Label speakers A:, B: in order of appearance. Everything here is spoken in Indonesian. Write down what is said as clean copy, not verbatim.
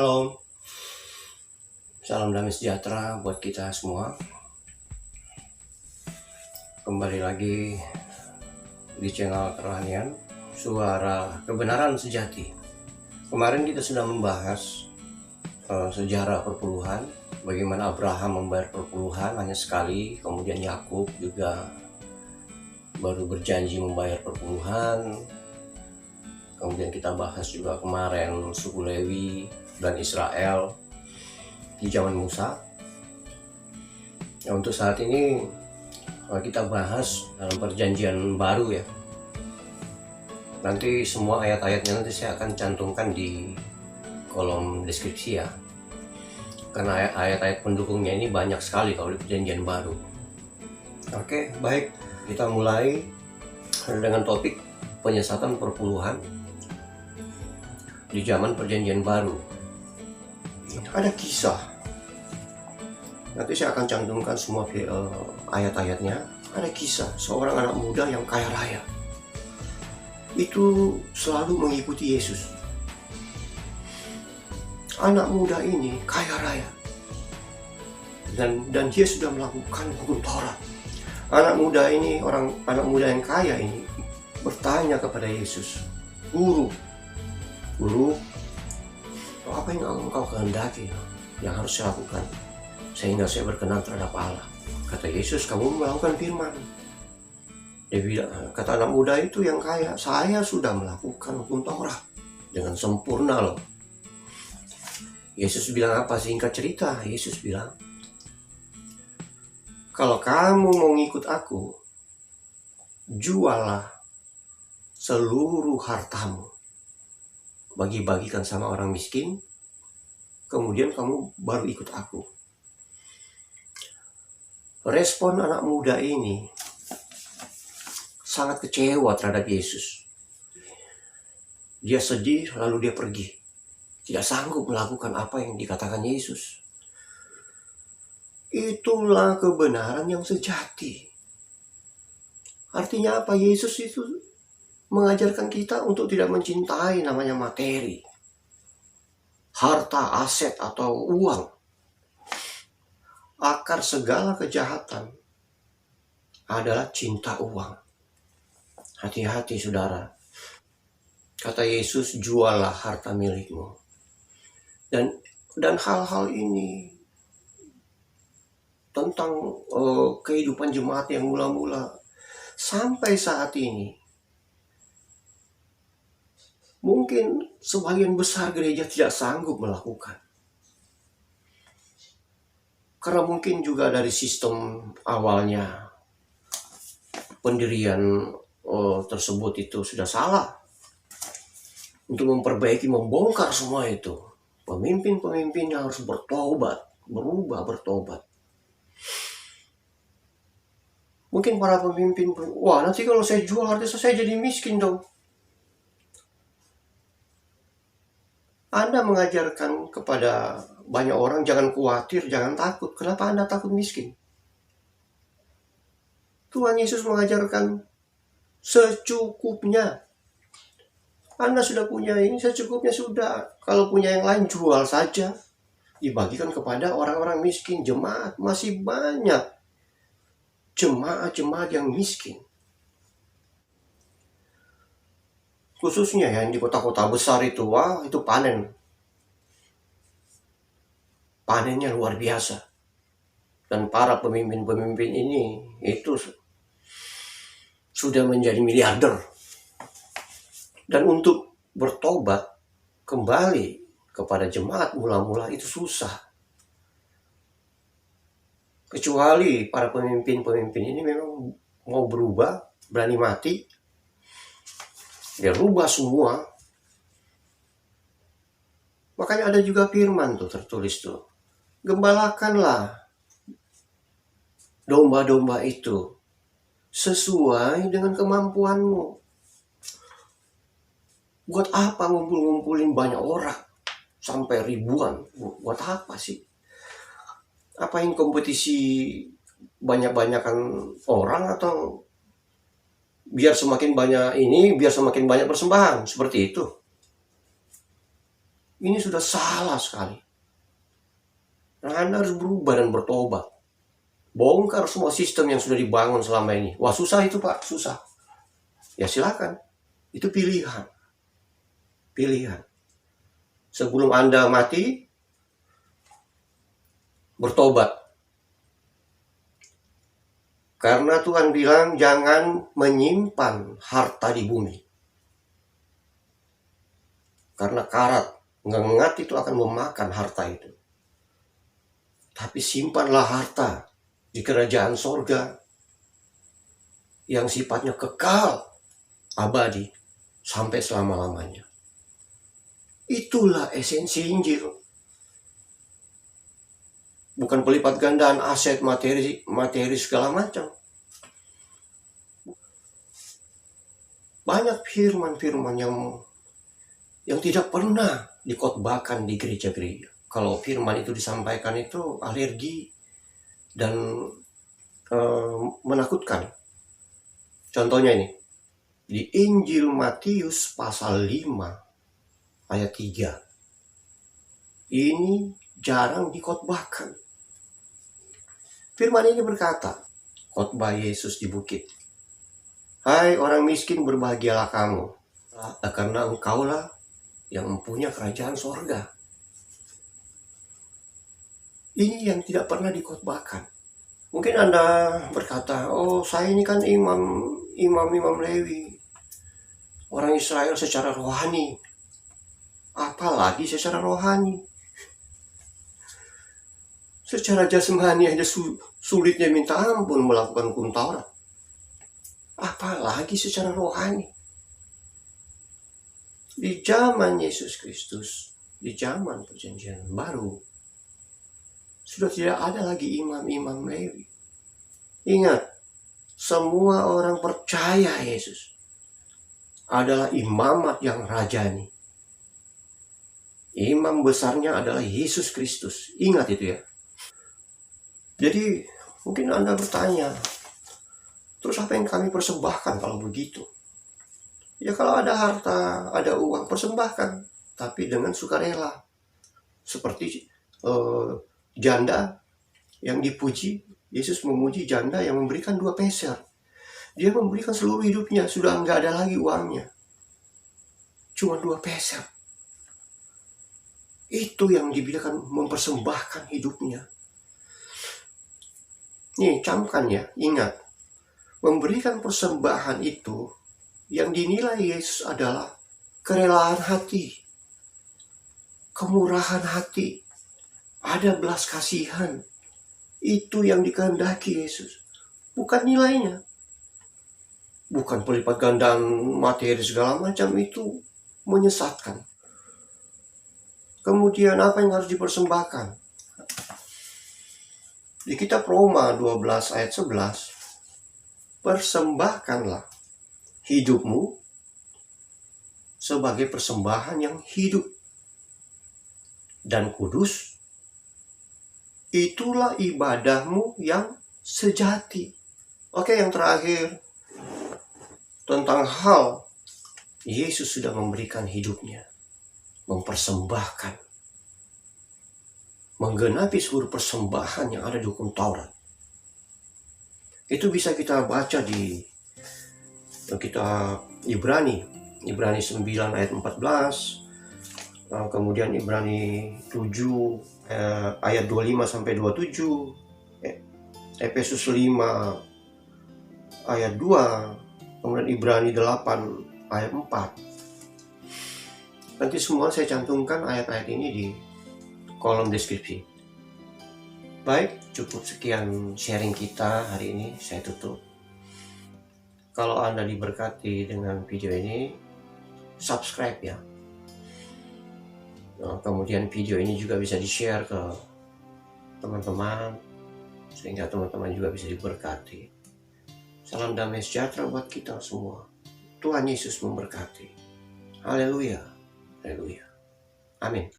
A: Shalom, salam damai sejahtera buat kita semua. Kembali lagi di channel Kerohanian, suara kebenaran sejati. Kemarin kita sudah membahas sejarah perpuluhan, bagaimana Abraham membayar perpuluhan hanya sekali, kemudian Yakub juga baru berjanji membayar perpuluhan. Kemudian kita bahas juga kemarin suku Lewi dan Israel di zaman Musa. Untuk saat ini kita bahas dalam perjanjian baru ya. Nanti semua ayat-ayatnya nanti saya akan cantumkan di kolom deskripsi ya. Karena ayat-ayat pendukungnya ini banyak sekali kalau di perjanjian baru. Oke, baik. Kita mulai dengan topik penyesatan perpuluhan di zaman perjanjian baru. Ada kisah. Nanti saya akan cantumkan semua ayat-ayatnya. Ada kisah seorang anak muda yang kaya raya. Itu selalu mengikuti Yesus. Anak muda ini kaya raya. Dan dia sudah melakukan hukum Taurat. Anak muda yang kaya ini bertanya kepada Yesus, Guru, apa yang engkau kehendaki yang harus saya lakukan sehingga saya berkenan terhadap Allah? Kata Yesus, kamu melakukan firman. Dia bilang, kata anak muda itu yang kaya, saya sudah melakukan hukum Taurat dengan sempurna loh. Yesus bilang apa? Singkat cerita, Yesus bilang, kalau kamu mau ngikut aku, jualah seluruh hartamu, bagi-bagikan sama orang miskin, kemudian kamu baru ikut aku. Respon anak muda ini sangat kecewa terhadap Yesus. Dia sedih lalu dia pergi. Tidak sanggup melakukan apa yang dikatakan Yesus. Itulah kebenaran yang sejati. Artinya apa? Yesus itu mengajarkan kita untuk tidak mencintai namanya materi, harta, aset, atau uang. Akar segala kejahatan adalah cinta uang. Hati-hati saudara. Kata Yesus, jualah harta milikmu. Dan hal-hal ini tentang kehidupan jemaat yang mula-mula sampai saat ini, mungkin sebagian besar gereja tidak sanggup melakukan. Karena mungkin juga dari sistem awalnya pendirian tersebut itu sudah salah. Untuk memperbaiki, membongkar semua itu, pemimpin-pemimpinnya harus bertobat, bertobat. Mungkin para pemimpin, wah nanti kalau saya jual harta saya jadi miskin dong. Anda mengajarkan kepada banyak orang, jangan khawatir, jangan takut. Kenapa Anda takut miskin? Tuhan Yesus mengajarkan secukupnya. Anda sudah punya ini, secukupnya sudah. Kalau punya yang lain, jual saja. Dibagikan kepada orang-orang miskin. Jemaat masih banyak. Jemaat-jemaat yang miskin. Khususnya yang di kota-kota besar itu, wah itu panen. Panennya luar biasa. Dan para pemimpin-pemimpin ini itu sudah menjadi miliarder. Dan untuk bertobat kembali kepada jemaat mula-mula itu susah. Kecuali para pemimpin-pemimpin ini memang mau berubah, berani mati, dia rubah semua. Makanya ada juga firman tuh tertulis tuh, gembalakanlah domba-domba itu sesuai dengan kemampuanmu. Buat apa ngumpulin banyak orang sampai ribuan? Buat apa sih? Apain kompetisi banyak-banyakan orang, atau biar semakin banyak ini, biar semakin banyak persembahan, seperti itu? Ini sudah salah sekali. Nah, Anda harus berubah dan bertobat. Bongkar semua sistem yang sudah dibangun selama ini. Wah, susah itu Pak, susah. Ya silakan, itu pilihan. Pilihan. Sebelum Anda mati, bertobat. Karena Tuhan bilang jangan menyimpan harta di bumi. Karena karat, ngengat itu akan memakan harta itu. Tapi simpanlah harta di kerajaan sorga yang sifatnya kekal, abadi, sampai selama-lamanya. Itulah esensi Injil. Bukan pelipat gandaan aset materi segala macam. Banyak firman-firman yang tidak pernah dikhotbahkan di gereja-gereja. Kalau firman itu disampaikan itu alergi dan menakutkan. Contohnya ini, di Injil Matius pasal 5 ayat 3. Ini jarang dikhotbahkan. Firman ini berkata, khotbah Yesus di bukit. Hai orang miskin, berbahagialah kamu, karena engkaulah yang mempunyai kerajaan sorga. Ini yang tidak pernah dikhotbahkan. Mungkin Anda berkata, oh saya ini kan imam Lewi, orang Israel secara rohani. Apalagi secara rohani. Secara jasmani aja sulitnya minta ampun melakukan hukum Taurat. Apalagi secara rohani. Di zaman Yesus Kristus, di zaman Perjanjian Baru, sudah tidak ada lagi imam-imam Lewi. Ingat, semua orang percaya Yesus adalah imamat yang rajani. Imam besarnya adalah Yesus Kristus. Ingat itu ya. Jadi mungkin Anda bertanya, terus apa yang kami persembahkan kalau begitu? Ya kalau ada harta, ada uang, persembahkan. Tapi dengan sukarela. Seperti janda yang dipuji, Yesus memuji janda yang memberikan 2 peser. Dia memberikan seluruh hidupnya, sudah nggak ada lagi uangnya. Cuma 2 peser. Itu yang dibilang mempersembahkan hidupnya. Nih, camkan ya, ingat. Memberikan persembahan itu yang dinilai Yesus adalah kerelaan hati, kemurahan hati, ada belas kasihan. Itu yang dikehendaki Yesus, bukan nilainya. Bukan pelipat gandaan materi segala macam, itu menyesatkan. Kemudian apa yang harus dipersembahkan? Di kitab Roma 12 ayat 11, persembahkanlah hidupmu sebagai persembahan yang hidup dan kudus, itulah ibadahmu yang sejati. Oke, yang terakhir, tentang hal Yesus sudah memberikan hidupnya, mempersembahkan, menggenapi seluruh persembahan yang ada di hukum Taurat. Itu bisa kita baca di kitab Ibrani 9 ayat 14, kemudian Ibrani 7 ayat 25 sampai 27, Efesus 5 ayat 2, kemudian Ibrani 8 ayat 4. Nanti semua saya cantumkan ayat-ayat ini di kolom deskripsi. Baik, cukup sekian sharing kita hari ini, saya tutup. Kalau Anda diberkati dengan video ini, subscribe ya. Nah, kemudian video ini juga bisa di-share ke teman-teman, sehingga teman-teman juga bisa diberkati. Salam damai sejahtera buat kita semua. Tuhan Yesus memberkati. Haleluya. Haleluya. Amin.